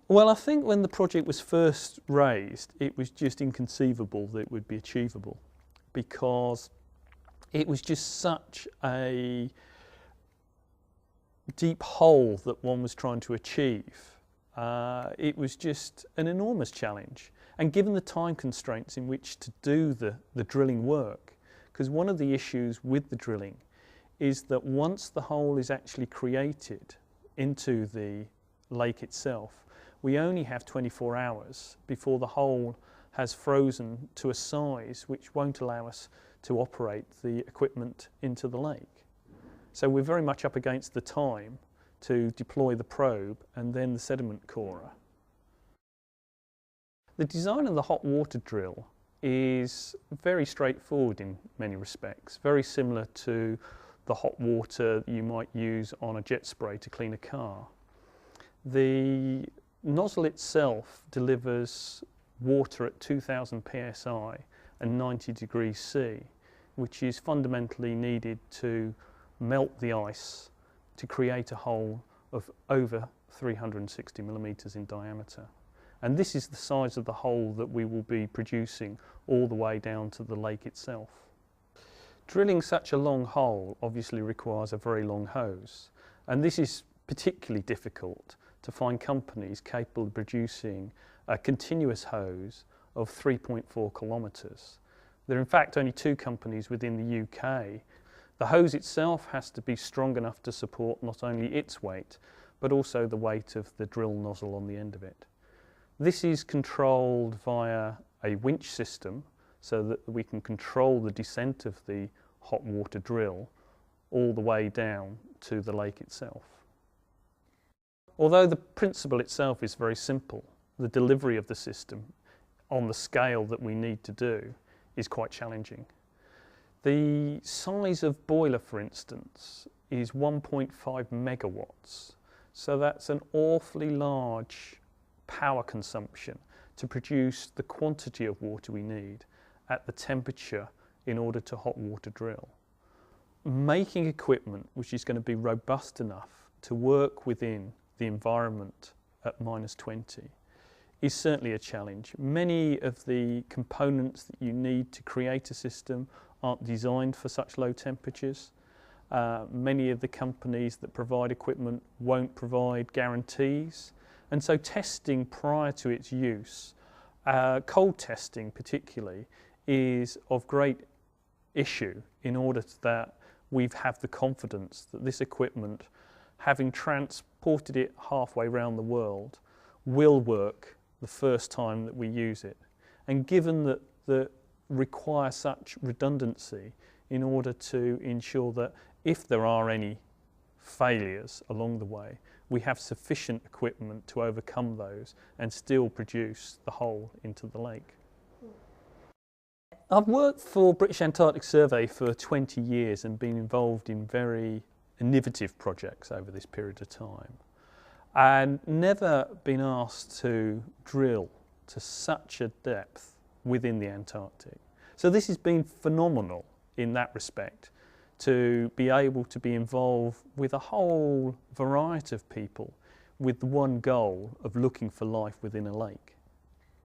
Well, I think when the project was first raised, it was just inconceivable that it would be achievable, because it was just such a deep hole that one was trying to achieve. It was just an enormous challenge. And given the time constraints in which to do the drilling work, because one of the issues with the drilling is that once the hole is actually created into the lake itself, we only have 24 hours before the hole has frozen to a size which won't allow us to operate the equipment into the lake. So we're very much up against the time to deploy the probe and then the sediment corer. The design of the hot water drill is very straightforward in many respects, very similar to the hot water you might use on a jet spray to clean a car. The nozzle itself delivers water at 2000 psi and 90 degrees C, which is fundamentally needed to melt the ice to create a hole of over 360 millimetres in diameter. And this is the size of the hole that we will be producing all the way down to the lake itself. Drilling such a long hole obviously requires a very long hose, and this is particularly difficult to find companies capable of producing a continuous hose of 3.4 kilometres. There are in fact only 2 companies within the UK. The hose itself has to be strong enough to support not only its weight, but also the weight of the drill nozzle on the end of it. This is controlled via a winch system so that we can control the descent of the hot water drill all the way down to the lake itself. Although the principle itself is very simple, the delivery of the system on the scale that we need to do is quite challenging. The size of boiler, for instance, is 1.5 megawatts. So that's an awfully large power consumption to produce the quantity of water we need at the temperature in order to hot water drill. Making equipment which is going to be robust enough to work within the environment at -20 is certainly a challenge. Many of the components that you need to create a system aren't designed for such low temperatures. Many of the companies that provide equipment won't provide guarantees, and so testing prior to its use, cold testing particularly, is of great issue in order that we have the confidence that this equipment, having transported it halfway around the world, will work the first time that we use it. And given that require such redundancy in order to ensure that if there are any failures along the way, we have sufficient equipment to overcome those and still produce the hole into the lake. I've worked for British Antarctic Survey for 20 years and been involved in very innovative projects over this period of time, and never been asked to drill to such a depth within the Antarctic. So this has been phenomenal in that respect, to be able to be involved with a whole variety of people with the one goal of looking for life within a lake.